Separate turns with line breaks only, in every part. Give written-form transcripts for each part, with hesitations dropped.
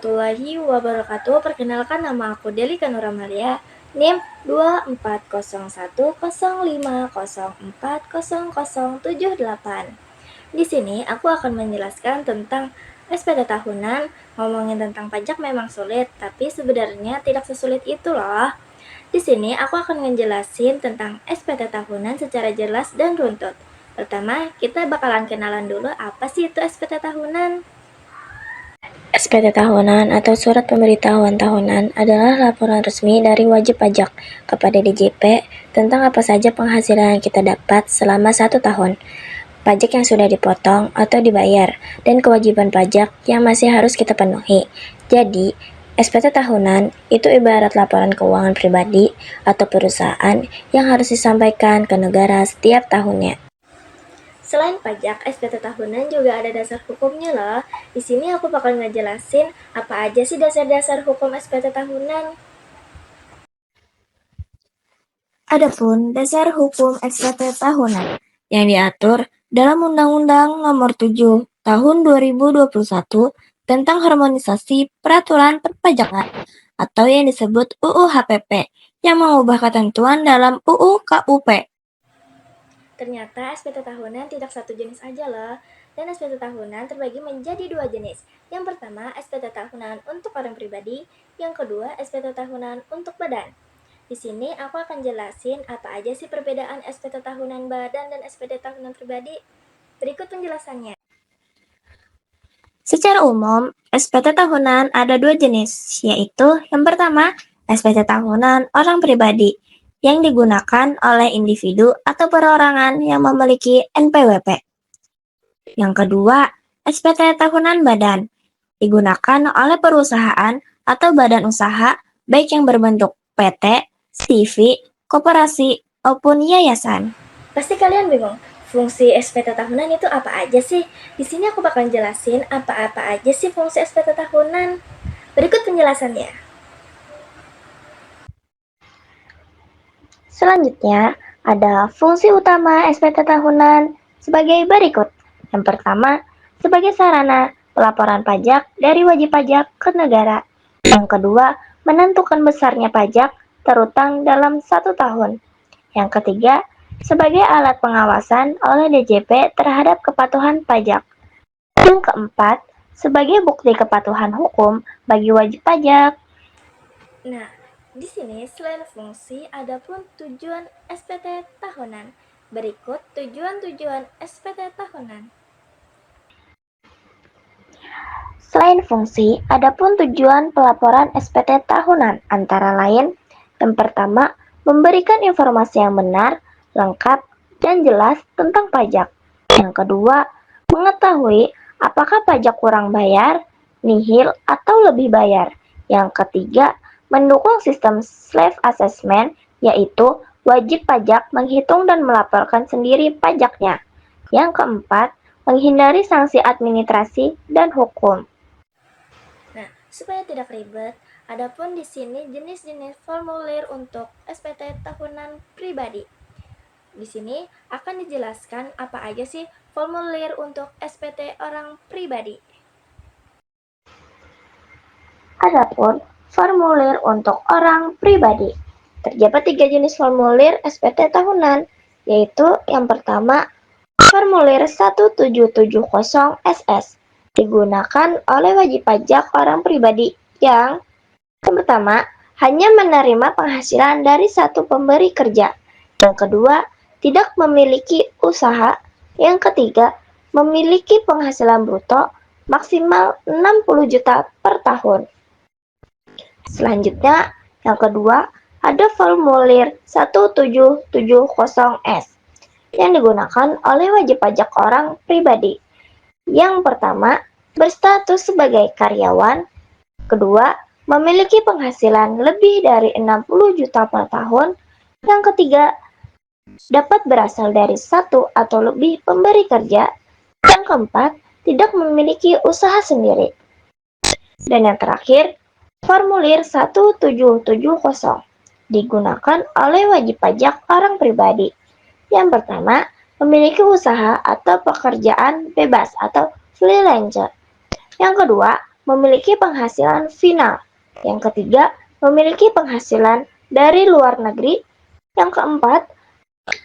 warahmatullahi wabarakatuh. Perkenalkan, nama aku Delika Nuramalia, NIM 2401005040078. Di sini aku akan menjelaskan tentang SPT tahunan. Ngomongin tentang pajak memang sulit, tapi sebenarnya tidak sesulit itu loh. Di sini aku akan ngejelasin tentang SPT tahunan secara jelas dan runtut. Pertama, kita bakalan kenalan dulu apa sih itu SPT tahunan. SPT tahunan atau Surat Pemberitahuan Tahunan adalah laporan resmi dari wajib pajak kepada DJP tentang apa saja penghasilan yang kita dapat selama 1 tahun, pajak yang sudah dipotong atau dibayar, dan kewajiban pajak yang masih harus kita penuhi. Jadi, SPT tahunan itu ibarat laporan keuangan pribadi atau perusahaan yang harus disampaikan ke negara setiap tahunnya. Selain pajak, SPT tahunan juga ada dasar hukumnya loh. Di sini aku bakal ngejelasin apa aja sih dasar-dasar hukum SPT tahunan. Adapun dasar hukum SPT tahunan yang diatur dalam Undang-Undang Nomor 7 Tahun 2021 tentang harmonisasi peraturan perpajakan atau yang disebut UU HPP yang mengubah ketentuan dalam UU KUP. Ternyata SPT tahunan tidak satu jenis aja loh, dan SPT tahunan terbagi menjadi 2 jenis. Yang pertama, SPT tahunan untuk orang pribadi, yang kedua, SPT tahunan untuk badan. Di sini aku akan jelasin apa aja sih perbedaan SPT tahunan badan dan SPT tahunan pribadi. Berikut penjelasannya. Secara umum, SPT tahunan ada 2 jenis, yaitu yang pertama, SPT tahunan orang pribadi, yang digunakan oleh individu atau perorangan yang memiliki NPWP. Yang kedua, SPT tahunan badan, digunakan oleh perusahaan atau badan usaha, baik yang berbentuk PT, CV, koperasi, maupun yayasan. Pasti kalian bingung, fungsi SPT tahunan itu apa aja sih? Di sini aku bakal jelasin apa-apa aja sih fungsi SPT tahunan. Berikut penjelasannya. Selanjutnya, ada fungsi utama SPT tahunan sebagai berikut. Yang pertama, sebagai sarana pelaporan pajak dari wajib pajak ke negara. Yang kedua, menentukan besarnya pajak terutang dalam 1 tahun. Yang ketiga, sebagai alat pengawasan oleh DJP terhadap kepatuhan pajak. Yang keempat, sebagai bukti kepatuhan hukum bagi wajib pajak. Nah, di sini selain fungsi, ada pun tujuan SPT tahunan. Berikut tujuan-tujuan SPT tahunan. Selain fungsi, ada pun tujuan pelaporan SPT tahunan, antara lain, yang pertama, memberikan informasi yang benar, lengkap, dan jelas tentang pajak. Yang kedua, mengetahui apakah pajak kurang bayar, nihil, atau lebih bayar. Yang ketiga, mendukung sistem self-assessment, yaitu wajib pajak menghitung dan melaporkan sendiri pajaknya. Yang keempat, menghindari sanksi administrasi dan hukum. Nah, supaya tidak ribet, adapun di sini jenis-jenis formulir untuk SPT tahunan pribadi. Di sini akan dijelaskan apa aja sih formulir untuk SPT orang pribadi. Adapun formulir untuk orang pribadi, terdapat 3 jenis formulir SPT tahunan, yaitu yang pertama, formulir 1770SS, digunakan oleh wajib pajak orang pribadi yang pertama, hanya menerima penghasilan dari satu pemberi kerja. Yang kedua, tidak memiliki usaha. Yang ketiga, memiliki penghasilan bruto maksimal 60 juta per tahun. Selanjutnya, yang kedua, ada formulir 1770S yang digunakan oleh wajib pajak orang pribadi. Yang pertama, berstatus sebagai karyawan. Kedua, memiliki penghasilan lebih dari 60 juta per tahun. Yang ketiga, dapat berasal dari satu atau lebih pemberi kerja. Yang keempat, tidak memiliki usaha sendiri. Dan yang terakhir, formulir 1770 digunakan oleh wajib pajak orang pribadi. Yang pertama, memiliki usaha atau pekerjaan bebas atau freelancer. Yang kedua,
memiliki penghasilan final. Yang ketiga, memiliki penghasilan dari luar negeri. Yang keempat,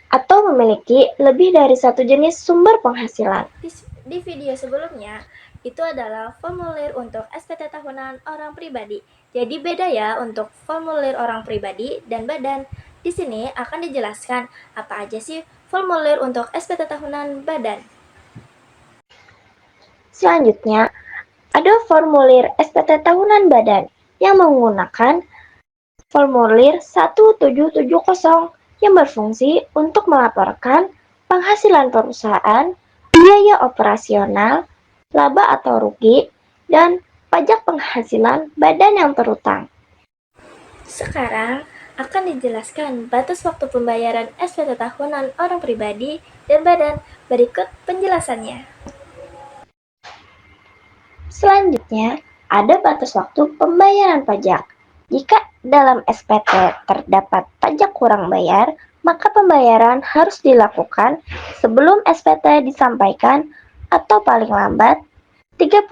atau memiliki lebih dari satu jenis sumber penghasilan.
Di video sebelumnya, itu adalah formulir untuk SPT tahunan orang pribadi. Jadi beda ya untuk formulir orang pribadi dan badan. Di sini akan dijelaskan apa aja sih formulir untuk SPT tahunan badan.
Selanjutnya, ada formulir SPT tahunan badan yang menggunakan formulir 1770 yang berfungsi untuk melaporkan penghasilan perusahaan, biaya operasional, laba atau rugi, dan pajak penghasilan badan yang terutang.
Sekarang akan dijelaskan batas waktu pembayaran SPT tahunan orang pribadi dan badan. Berikut penjelasannya.
Selanjutnya, ada batas waktu pembayaran pajak. Jika dalam SPT terdapat pajak kurang bayar, maka pembayaran harus dilakukan sebelum SPT disampaikan atau paling lambat 31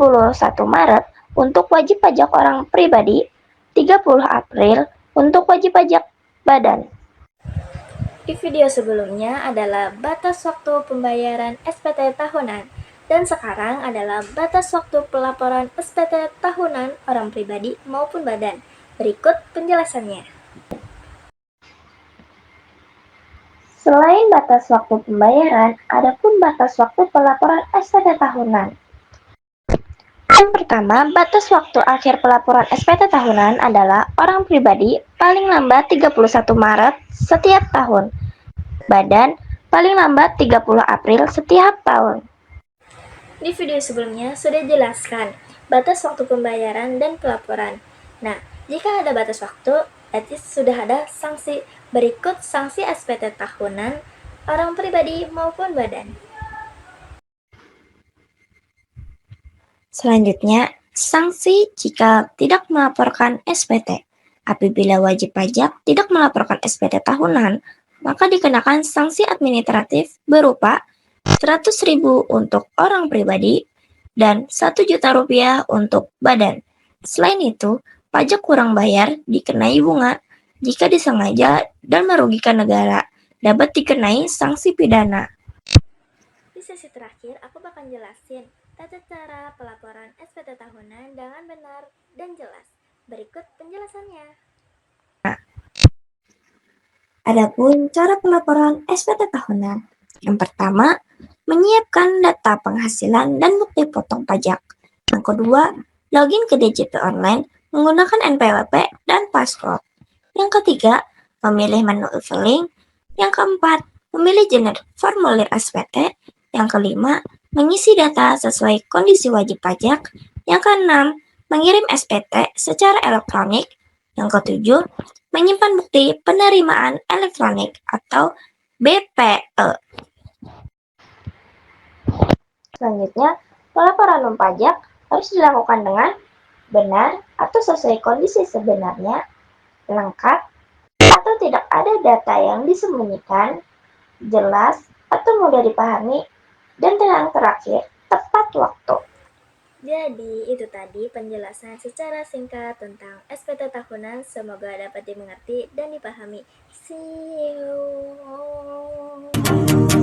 Maret untuk wajib pajak orang pribadi, 30 April untuk wajib pajak badan.
Di video sebelumnya adalah batas waktu pembayaran SPT tahunan, dan sekarang adalah batas waktu pelaporan SPT tahunan orang pribadi maupun badan. Berikut penjelasannya.
Selain batas waktu pembayaran, ada pun batas waktu pelaporan SPT tahunan. Yang pertama, batas waktu akhir pelaporan SPT tahunan adalah orang pribadi paling lambat 31 Maret setiap tahun. Badan paling lambat 30 April setiap tahun.
Di video sebelumnya sudah jelaskan batas waktu pembayaran dan pelaporan. Nah, jika ada batas waktu, berarti sudah ada sanksi. Berikut sanksi SPT tahunan orang pribadi maupun badan.
Selanjutnya, sanksi jika tidak melaporkan SPT. Apabila wajib pajak tidak melaporkan SPT tahunan, maka dikenakan sanksi administratif berupa 100.000 untuk orang pribadi dan 1 juta rupiah untuk badan. Selain itu, pajak kurang bayar dikenai bunga. Jika disengaja dan merugikan negara, dapat dikenai sanksi pidana.
Di sesi terakhir, aku bakal jelasin tata cara pelaporan SPT tahunan dengan benar dan jelas. Berikut penjelasannya.
Adapun cara pelaporan SPT tahunan. Yang pertama, menyiapkan data penghasilan dan bukti potong pajak. Yang kedua, login ke DJP online menggunakan NPWP dan password. Yang ketiga, memilih menu e-filing. Yang keempat, memilih jenis formulir SPT. Yang kelima, mengisi data sesuai kondisi wajib pajak. Yang keenam, mengirim SPT secara elektronik. Yang ketujuh, menyimpan bukti penerimaan elektronik atau BPE. Selanjutnya, pelaporan pajak harus dilakukan dengan benar atau sesuai kondisi sebenarnya, lengkap, atau tidak ada data yang disembunyikan, jelas atau mudah dipahami, dan yang terakhir, tepat waktu.
Jadi, itu tadi penjelasan secara singkat tentang SPT tahunan. Semoga dapat dimengerti dan dipahami. See you.